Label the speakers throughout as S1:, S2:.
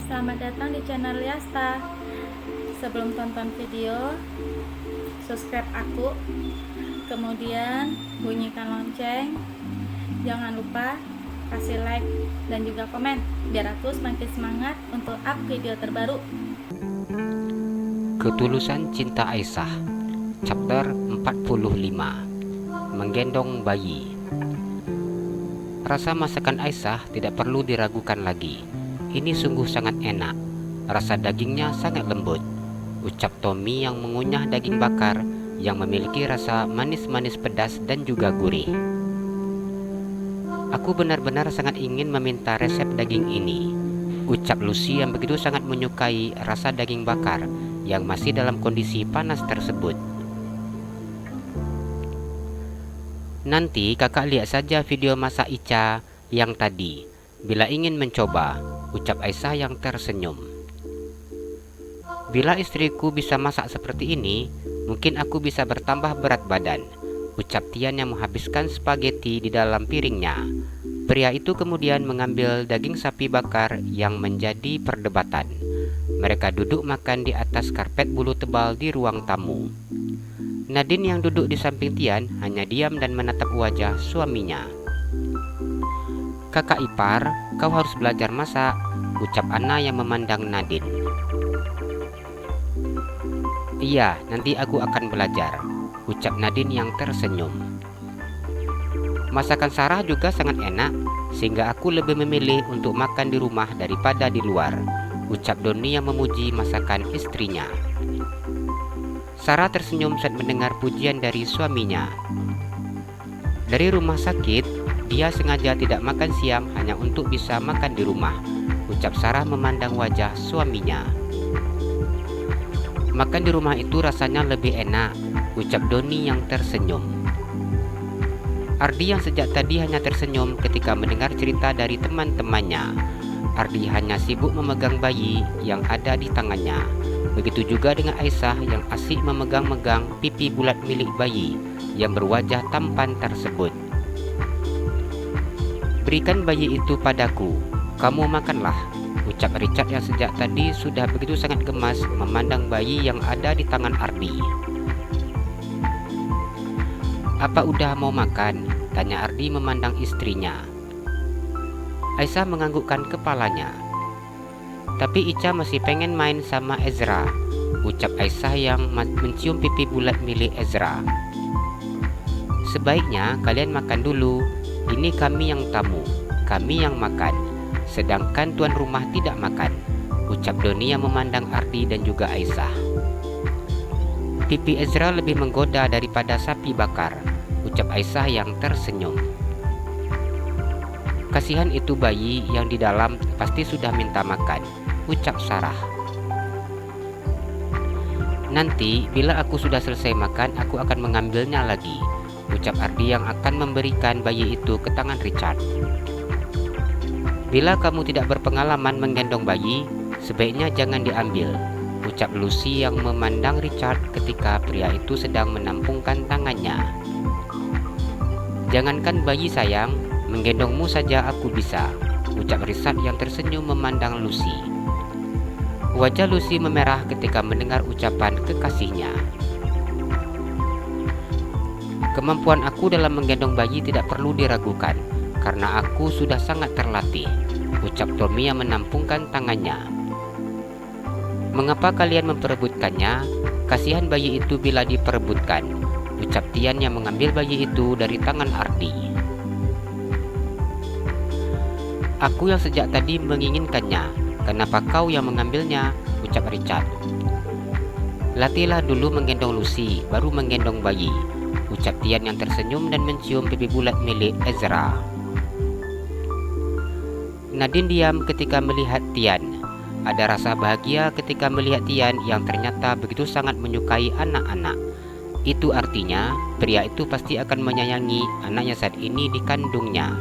S1: selamat datang di channel Liasta. Sebelum tonton video, subscribe aku, kemudian bunyikan lonceng. Jangan lupa kasih like dan juga komen, biar aku semakin semangat untuk up video terbaru.
S2: Ketulusan Cinta Aisyah, chapter 45, Menggendong Bayi. Rasa masakan Aisyah tidak perlu diragukan lagi. Ini sungguh sangat enak. Rasa dagingnya sangat lembut, ucap Tommy yang mengunyah daging bakar yang memiliki rasa manis-manis pedas dan juga gurih. Aku benar-benar sangat ingin meminta resep daging ini, ucap Lucy yang begitu sangat menyukai rasa daging bakar yang masih dalam kondisi panas tersebut. Nanti kakak lihat saja video masak Ica yang tadi, bila ingin mencoba, ucap Aisyah yang tersenyum. Bila istriku bisa masak seperti ini, mungkin aku bisa bertambah berat badan, ucap Tian yang menghabiskan spaghetti di dalam piringnya. Pria itu kemudian mengambil daging sapi bakar yang menjadi perdebatan. Mereka duduk makan di atas karpet bulu tebal di ruang tamu. Nadine yang duduk di samping Tian hanya diam dan menatap wajah suaminya. Kakak ipar, kau harus belajar masak, ucap Anna yang memandang Nadine. Iya, nanti aku akan belajar, ucap Nadine yang tersenyum. Masakan Sarah juga sangat enak, sehingga aku lebih memilih untuk makan di rumah daripada di luar, ucap Doni yang memuji masakan istrinya. Sarah tersenyum saat mendengar pujian dari suaminya. Dari rumah sakit, dia sengaja tidak makan siang hanya untuk bisa makan di rumah, ucap Sarah memandang wajah suaminya. Makan di rumah itu rasanya lebih enak, ucap Doni yang tersenyum. Ardi yang sejak tadi hanya tersenyum ketika mendengar cerita dari teman-temannya. Ardi hanya sibuk memegang bayi yang ada di tangannya. Begitu juga dengan Aisyah yang asyik memegang-megang pipi bulat milik bayi yang berwajah tampan tersebut. Berikan bayi itu padaku, kamu makanlah, ucap Richard yang sejak tadi sudah begitu sangat gemas memandang bayi yang ada di tangan Ardi. Apa udah mau makan? Tanya Ardi memandang istrinya. Aisyah menganggukkan kepalanya. Tapi Ica masih pengen main sama Ezra, ucap Aisyah yang mencium pipi bulat milik Ezra. Sebaiknya kalian makan dulu, ini kami yang tamu, kami yang makan, sedangkan tuan rumah tidak makan, ucap Doni yang memandang Ardi dan juga Aisyah. Pipi Ezra lebih menggoda daripada sapi bakar, ucap Aisyah yang tersenyum. Kasihan itu bayi yang di dalam pasti sudah minta makan, ucap Sarah. Nanti bila aku sudah selesai makan, aku akan mengambilnya lagi, ucap Ardi yang akan memberikan bayi itu ke tangan Richard. Bila kamu tidak berpengalaman menggendong bayi, sebaiknya jangan diambil, ucap Lucy yang memandang Richard ketika pria itu sedang menampungkan tangannya. Jangankan bayi sayang, menggendongmu saja aku bisa, ucap Richard yang tersenyum memandang Lucy. Wajah Lucy memerah ketika mendengar ucapan kekasihnya. Kemampuan aku dalam menggendong bayi tidak perlu diragukan, karena aku sudah sangat terlatih, ucap Tommy yang menampungkan tangannya. Mengapa kalian memperebutkannya? Kasihan bayi itu bila diperebutkan, ucap Tian yang mengambil bayi itu dari tangan Ardi. Aku yang sejak tadi menginginkannya, kenapa kau yang mengambilnya, ucap Richard. Latihlah dulu menggendong Lucy, baru menggendong bayi, ucap Tian yang tersenyum dan mencium pipi bulat milik Ezra. Nadine diam ketika melihat Tian. Ada rasa bahagia ketika melihat Tian yang ternyata begitu sangat menyukai anak-anak. Itu artinya pria itu pasti akan menyayangi anaknya saat ini dikandungnya.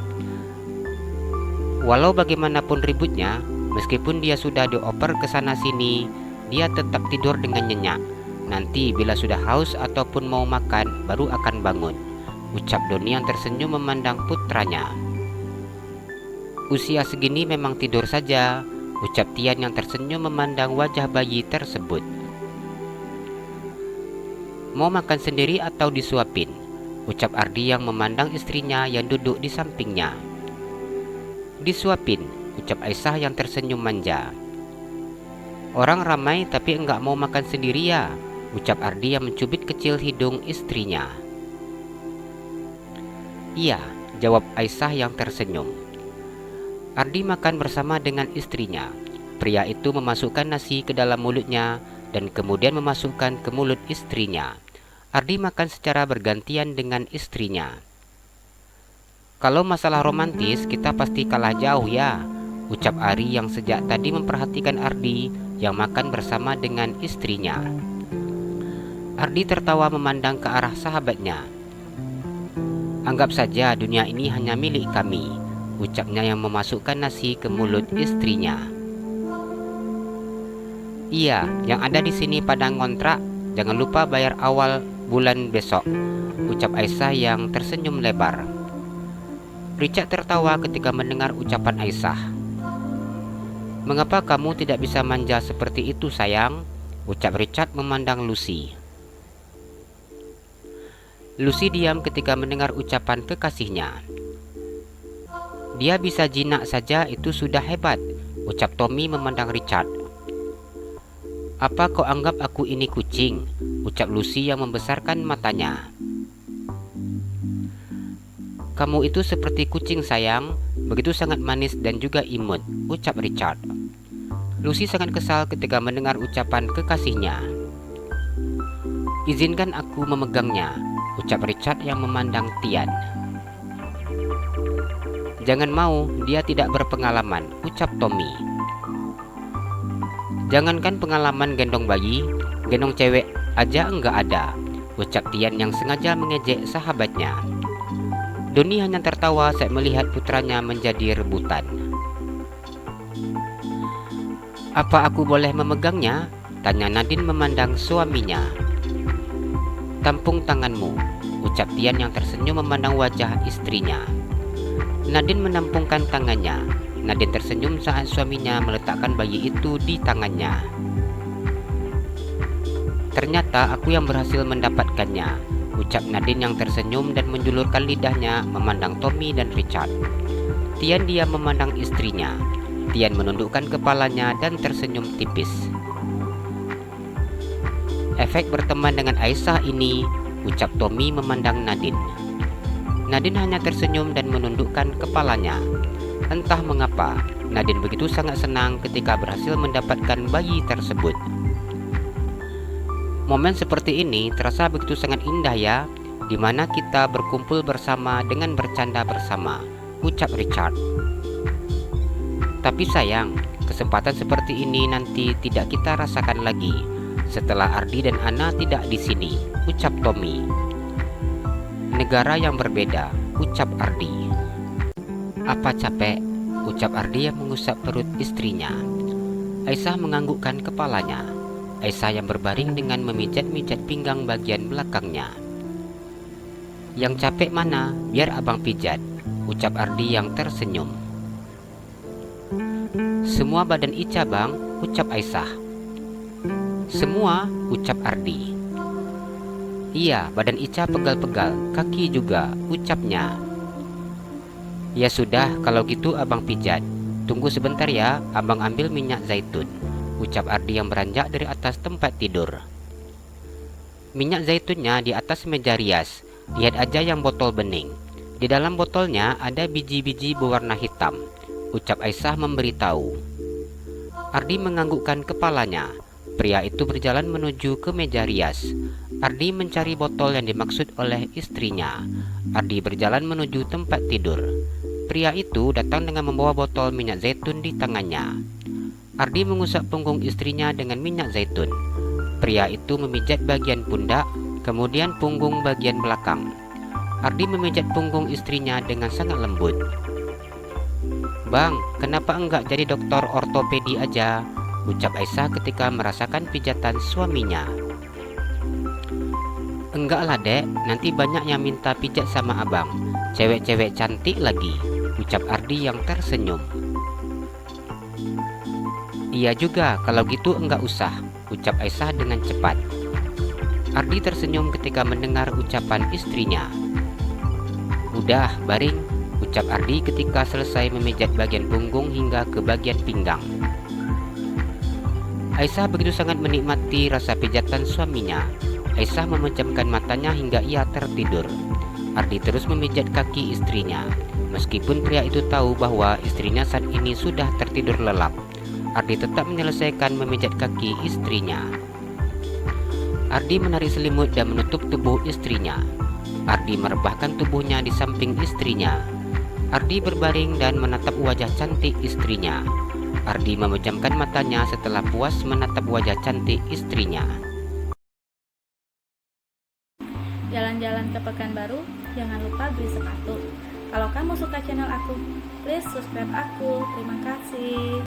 S2: Walau bagaimanapun ributnya, meskipun dia sudah dioper ke sana sini, dia tetap tidur dengan nyenyak. Nanti bila sudah haus ataupun mau makan, baru akan bangun, ucap Doni yang tersenyum memandang putranya. Usia segini memang tidur saja, ucap Tian yang tersenyum memandang wajah bayi tersebut. Mau makan sendiri atau disuapin? Ucap Ardi yang memandang istrinya yang duduk di sampingnya. Disuapin, ucap Aisyah yang tersenyum manja. Orang ramai tapi enggak mau makan sendiri ya, ucap Ardi yang mencubit kecil hidung istrinya. Iya, jawab Aisyah yang tersenyum. Ardi makan bersama dengan istrinya. Pria itu memasukkan nasi ke dalam mulutnya dan kemudian memasukkan ke mulut istrinya. Ardi makan secara bergantian dengan istrinya. Kalau masalah romantis kita pasti kalah jauh ya, ucap Ari yang sejak tadi memperhatikan Ardi yang makan bersama dengan istrinya. Ardi tertawa memandang ke arah sahabatnya. Anggap saja dunia ini hanya milik kami, ucapnya yang memasukkan nasi ke mulut istrinya. Iya, yang ada di sini pada ngontrak, jangan lupa bayar awal bulan besok, ucap Aisyah yang tersenyum lebar. Richard tertawa ketika mendengar ucapan Aisyah. Mengapa kamu tidak bisa manja seperti itu sayang? Ucap Richard memandang Lucy. Lucy diam ketika mendengar ucapan kekasihnya. Dia bisa jinak saja itu sudah hebat, ucap Tommy memandang Richard. Apa kau anggap aku ini kucing? Ucap Lucy yang membesarkan matanya. Kamu itu seperti kucing sayang, begitu sangat manis dan juga imut, ucap Richard. Lucy sangat kesal ketika mendengar ucapan kekasihnya. Izinkan aku memegangnya, ucap Richard yang memandang Tian. Jangan mau, dia tidak berpengalaman, ucap Tommy. Jangankan pengalaman gendong bayi, gendong cewek aja enggak ada, ucap Tian yang sengaja mengejek sahabatnya. Doni hanya tertawa saat melihat putranya menjadi rebutan. Apa aku boleh memegangnya? Tanya Nadine memandang suaminya. Tampung tanganmu, ucap Tian yang tersenyum memandang wajah istrinya. Nadine menampungkan tangannya. Nadine tersenyum saat suaminya meletakkan bayi itu di tangannya. Ternyata aku yang berhasil mendapatkannya, ucap Nadine yang tersenyum dan menjulurkan lidahnya memandang Tommy dan Richard. Tian diam memandang istrinya. Tian menundukkan kepalanya dan tersenyum tipis. Efek berteman dengan Aisyah ini, ucap Tommy memandang Nadine. Nadine hanya tersenyum dan menundukkan kepalanya. Entah mengapa, Nadine begitu sangat senang ketika berhasil mendapatkan bayi tersebut. Momen seperti ini terasa begitu sangat indah ya, di mana kita berkumpul bersama dengan bercanda bersama, ucap Richard. Tapi sayang, kesempatan seperti ini nanti tidak kita rasakan lagi setelah Ardi dan Anna tidak di sini, ucap Tommy. Negara yang berbeda, ucap Ardi. Apa capek? Ucap Ardi yang mengusap perut istrinya. Aisyah menganggukkan kepalanya. Aisyah yang berbaring dengan memijat-mijat pinggang bagian belakangnya. Yang capek mana? Biar abang pijat, ucap Ardi yang tersenyum. Semua badan Ica bang, ucap Aisyah. Semua, ucap Ardi. Iya, badan Ica pegal-pegal, kaki juga, ucapnya. Ya sudah, kalau gitu abang pijat. Tunggu sebentar ya, abang ambil minyak zaitun, ucap Ardi yang beranjak dari atas tempat tidur. Minyak zaitunnya di atas meja rias. Lihat aja yang botol bening. Di dalam botolnya ada biji-biji berwarna hitam, ucap Aisyah memberitahu. Ardi menganggukkan kepalanya. Pria itu berjalan menuju ke meja rias. Ardi mencari botol yang dimaksud oleh istrinya. Ardi berjalan menuju tempat tidur. Pria itu datang dengan membawa botol minyak zaitun di tangannya. Ardi mengusap punggung istrinya dengan minyak zaitun. Pria itu memijat bagian pundak, kemudian punggung bagian belakang. Ardi memijat punggung istrinya dengan sangat lembut. Bang, kenapa enggak jadi dokter ortopedi aja? Ucap Aisyah ketika merasakan pijatan suaminya. Enggak lah dek, nanti banyak yang minta pijat sama abang. Cewek-cewek cantik lagi, ucap Ardi yang tersenyum. Iya juga, kalau gitu enggak usah, ucap Aisyah dengan cepat. Ardi tersenyum ketika mendengar ucapan istrinya. Udah, baring, ucap Ardi ketika selesai memijat bagian punggung hingga ke bagian pinggang. Aisyah begitu sangat menikmati rasa pijatan suaminya. Aisyah memejamkan matanya hingga ia tertidur. Ardi terus memijat kaki istrinya. Meskipun pria itu tahu bahwa istrinya saat ini sudah tertidur lelap, Ardi tetap menyelesaikan memijat kaki istrinya. Ardi menarik selimut dan menutup tubuh istrinya. Ardi merebahkan tubuhnya di samping istrinya. Ardi berbaring dan menatap wajah cantik istrinya. Ardi memejamkan matanya setelah puas menatap wajah cantik istrinya.
S1: Jalan-jalan ke Pekanbaru, jangan lupa beli sepatu. Kalau kamu suka channel aku, please subscribe aku. Terima kasih.